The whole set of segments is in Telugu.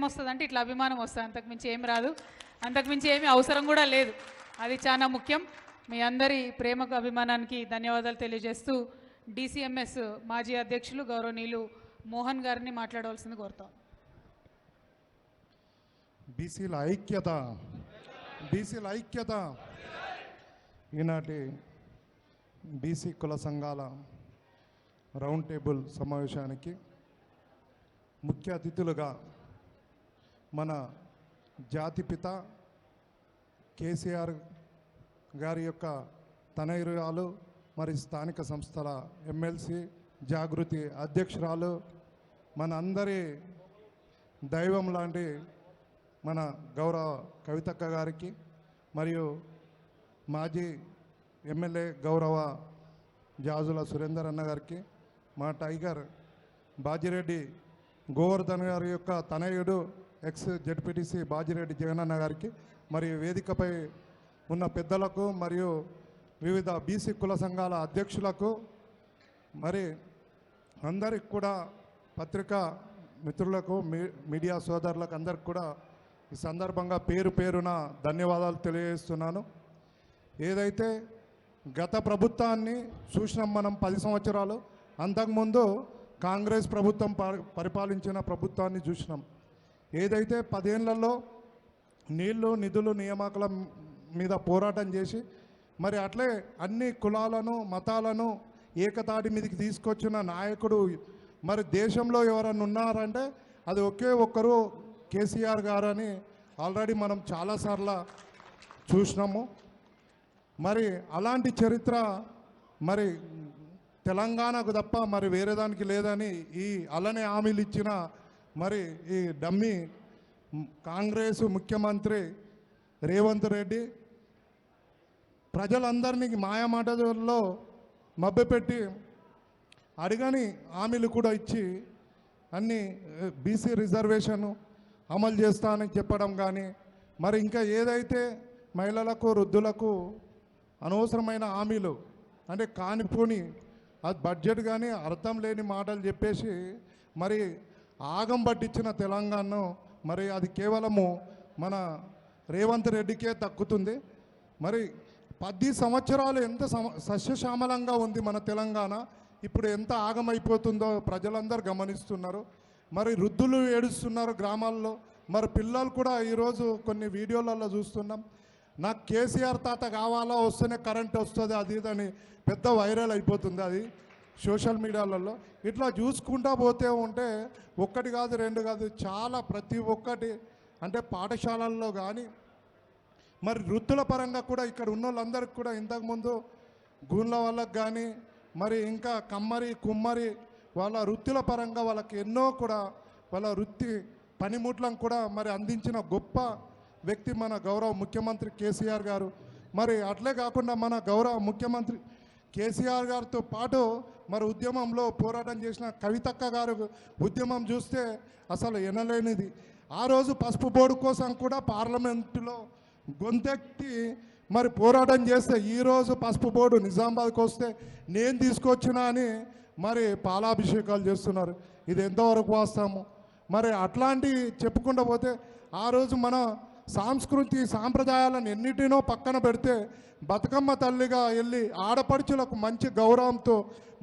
ప్రేమ వస్తుందంటే ఇట్లా అభిమానం వస్తుంది, అంతకుమించి ఏం రాదు, అంతకుమించి ఏమీ అవసరం కూడా లేదు. అది చాలా ముఖ్యం. మీ అందరి ప్రేమకు అభిమానానికి ధన్యవాదాలు తెలియజేస్తూ DCMS మాజీ అధ్యక్షులు గౌరవనీయులు మోహన్ గారిని మాట్లాడవలసింది కోరుతాం. బీసీల ఐక్యత ఈనాటి బీసీ కుల సంఘాల రౌండ్ టేబుల్ సమావేశానికి ముఖ్య అతిథులుగా మన జాతిపిత కేసీఆర్ గారి యొక్క తనయురాలు మరి స్థానిక సంస్థల ఎమ్మెల్సీ జాగృతి అధ్యక్షురాలు మన అందరి దైవం లాంటి మన గౌరవ కవితక్క గారికి మరియు మాజీ ఎమ్మెల్యే గౌరవ జాజుల సురేందర్ అన్న గారికి, మా టైగర్ బాజిరెడ్డి గోవర్ధన్ గారి యొక్క తనయుడు ఎక్స్ జెడ్పీటీసీ బాజిరెడ్డి జగనన్న గారికి, మరియు వేదికపై ఉన్న పెద్దలకు మరియు వివిధ బీసీ కుల సంఘాల అధ్యక్షులకు, మరి అందరికి కూడా పత్రికా మిత్రులకు మీడియా సోదరులకు అందరికి కూడా ఈ సందర్భంగా పేరు పేరున ధన్యవాదాలు తెలియజేస్తున్నాను. ఏదైతే గత ప్రభుత్వాన్ని చూసినాం మనం 10 సంవత్సరాలు, అంతకుముందు కాంగ్రెస్ ప్రభుత్వం పరిపాలించిన ప్రభుత్వాన్ని చూసినాం. ఏదైతే 10 ఏళ్లలో నీళ్లు నిధులు నియామకాల మీద పోరాటం చేసి మరి అట్లే అన్ని కులాలను మతాలను ఏకతాటి మీదకి తీసుకొచ్చిన నాయకుడు మరి దేశంలో ఎవరన్నా ఉన్నారంటే అది ఒకే ఒక్కరు కేసీఆర్ గారు అని ఆల్రెడీ మనం చాలాసార్లు చూసినాము. మరి అలాంటి చరిత్ర మరి తెలంగాణకు తప్ప మరి వేరే దానికి లేదని ఈ అలానే హామీలు ఇచ్చిన మరి ఈ డమ్మీ కాంగ్రెస్ ముఖ్యమంత్రి రేవంత్ రెడ్డి ప్రజలందరినీ మాయమాటల్లో మభ్యపెట్టి అడిగని హామీలు కూడా ఇచ్చి అన్ని బీసీ రిజర్వేషన్ అమలు చేస్తానని చెప్పడం కానీ, మరి ఇంకా ఏదైతే మహిళలకు వృద్ధులకు అనవసరమైన హామీలు అంటే కానిపోని అది బడ్జెట్ కానీ అర్థం లేని మాటలు చెప్పేసి మరి ఆగం పట్టించిన తెలంగాణను మరి అది కేవలము మన రేవంత్ రెడ్డికే దక్కుతుంది. మరి 10 సంవత్సరాలు ఎంత సస్యశ్యామలంగా ఉంది మన తెలంగాణ, ఇప్పుడు ఎంత ఆగమైపోతుందో ప్రజలందరూ గమనిస్తున్నారు. మరి వృద్ధులు ఏడుస్తున్నారు గ్రామాల్లో, మరి పిల్లలు కూడా ఈరోజు కొన్ని వీడియోలలో చూస్తున్నాం, నాకు కేసీఆర్ తాత కావాలా, వస్తేనే కరెంట్ వస్తుంది అది ఇదని పెద్ద వైరల్ అయిపోతుంది అది సోషల్ మీడియాలలో. ఇట్లా చూసుకుంటా పోతే ఉంటే ఒక్కటి కాదు రెండు కాదు చాలా ప్రతి ఒక్కటి అంటే పాఠశాలల్లో కానీ మరి వృత్తుల పరంగా కూడా ఇక్కడ ఉన్న వాళ్ళందరికీ కూడా ఇంతకుముందు గూన్ల వాళ్ళకి కానీ మరి ఇంకా కమ్మరి కుమ్మరి వాళ్ళ వృత్తుల పరంగా వాళ్ళకి ఎన్నో కూడా వాళ్ళ వృత్తి పనిముట్లను కూడా మరి అందించిన గొప్ప వ్యక్తి మన గౌరవ ముఖ్యమంత్రి కేసీఆర్ గారు. మరి అట్లే కాకుండా మన గౌరవ ముఖ్యమంత్రి కేసీఆర్ గారితో పాటు మరి ఉద్యమంలో పోరాటం చేసిన కవితక్క గారు ఉద్యమం చూస్తే అసలు ఎనలేనిది. ఆ రోజు పసుపు బోర్డు కోసం కూడా పార్లమెంటులో గొంతెత్తి మరి పోరాటం చేస్తే ఈరోజు పసుపు బోర్డు నిజామాబాద్కి వస్తే నేను తీసుకొచ్చినా అని మరి పాలాభిషేకాలు చేస్తున్నారు. ఇది ఎంతవరకు వాస్తవము? మరి అట్లాంటి చెప్పుకుంటూ పోతే ఆ రోజు మన సంస్కృతి సాంప్రదాయాలను ఎన్నిటినో పక్కన పెడితే బతుకమ్మ తల్లిగా వెళ్ళి ఆడపడుచులకు మంచి గౌరవంతో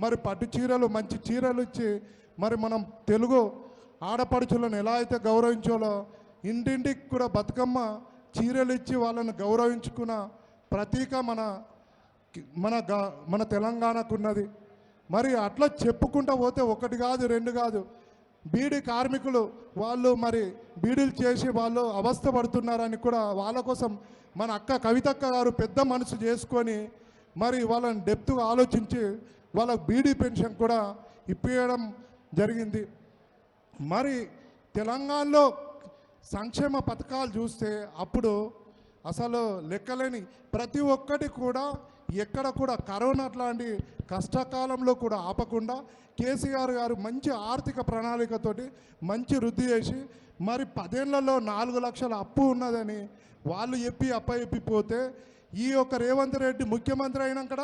మరి పట్టు చీరలు మంచి చీరలు ఇచ్చి మరి మనం తెలుగు ఆడపడుచులను ఎలా అయితే గౌరవించాలో ఇంటింటికి కూడా బతుకమ్మ చీరలు ఇచ్చి వాళ్ళని గౌరవించుకున్న ప్రతీక మన తెలంగాణకు ఉన్నది. మరి అట్లా చెప్పుకుంటూ పోతే ఒకటి కాదు రెండు కాదు బీడీ కార్మికులు వాళ్ళు మరి బీడీలు చేసి వాళ్ళు అవస్థ పడుతున్నారని కూడా వాళ్ళ కోసం మన అక్క కవితక్క గారు పెద్ద మనసు చేసుకొని మరి వాళ్ళని డెప్త్గా ఆలోచించి వాళ్ళకు బీడీ పెన్షన్ కూడా ఇప్పించడం జరిగింది. మరి తెలంగాణలో సంక్షేమ పథకాలు చూస్తే అప్పుడు అసలు లెక్కలేని ప్రతి ఒక్కటి కూడా ఎక్కడ కూడా కరోనా లాంటి కష్టకాలంలో కూడా ఆపకుండా కేసీఆర్ గారు మంచి ఆర్థిక ప్రణాళికతోటి మంచి వృద్ధి చేసి మరి 10 ఏళ్లలో 4 లక్షల అప్పు ఉన్నదని వాళ్ళు అప్పచెప్పిపోతే ఈ యొక్క రేవంత్ రెడ్డి ముఖ్యమంత్రి అయినాక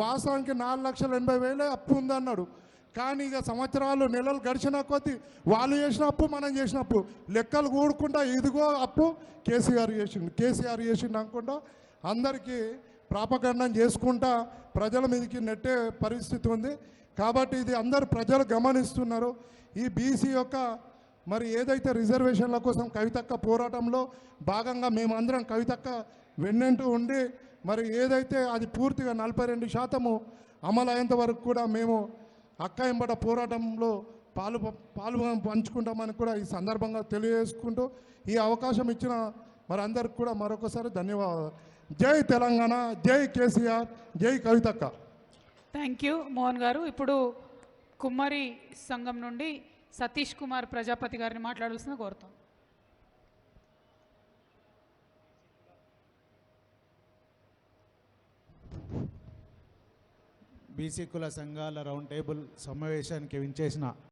వాస్తవానికి 4,80,000 అప్పు ఉందన్నాడు. కానీ ఇక సంవత్సరాలు నెలలు గడిచిన కొద్దీ వాళ్ళు చేసిన అప్పు మనం చేసిన అప్పు లెక్కలు కూడకుండా ఇదిగో అప్పు కేసీఆర్ చేసిండు అనుకుంటా అందరికీ ప్రాపగండం చేసుకుంటా ప్రజల మీదకి నెట్టే పరిస్థితి ఉంది. కాబట్టి ఇది అందరు ప్రజలు గమనిస్తున్నారు. ఈ బీసీ యొక్క మరి ఏదైతే రిజర్వేషన్ల కోసం కవితక్క పోరాటంలో భాగంగా మేమందరం కవితక్క వెన్నంటూ ఉండి మరి ఏదైతే అది పూర్తిగా 42% అమలు అయ్యేంత వరకు కూడా మేము అక్క ఎంబట పోరాటంలో పాలు పంచుకుంటామని కూడా ఈ సందర్భంగా తెలియజేసుకుంటూ ఈ అవకాశం ఇచ్చిన మరి అందరికి కూడా మరొకసారి ధన్యవాదాలు. జై తెలంగాణ, జై కేసీఆర్, జై కవితక్క. థ్యాంక్ యూ మోహన్ గారు. ఇప్పుడు కుమ్మరి సంఘం నుండి సతీష్ కుమార్ ప్రజాపతి గారిని మాట్లాడాల్సిన కోరుతాం. బీసీ కుల సంఘాల రౌండ్ టేబుల్ సమావేశానికి వించేసిన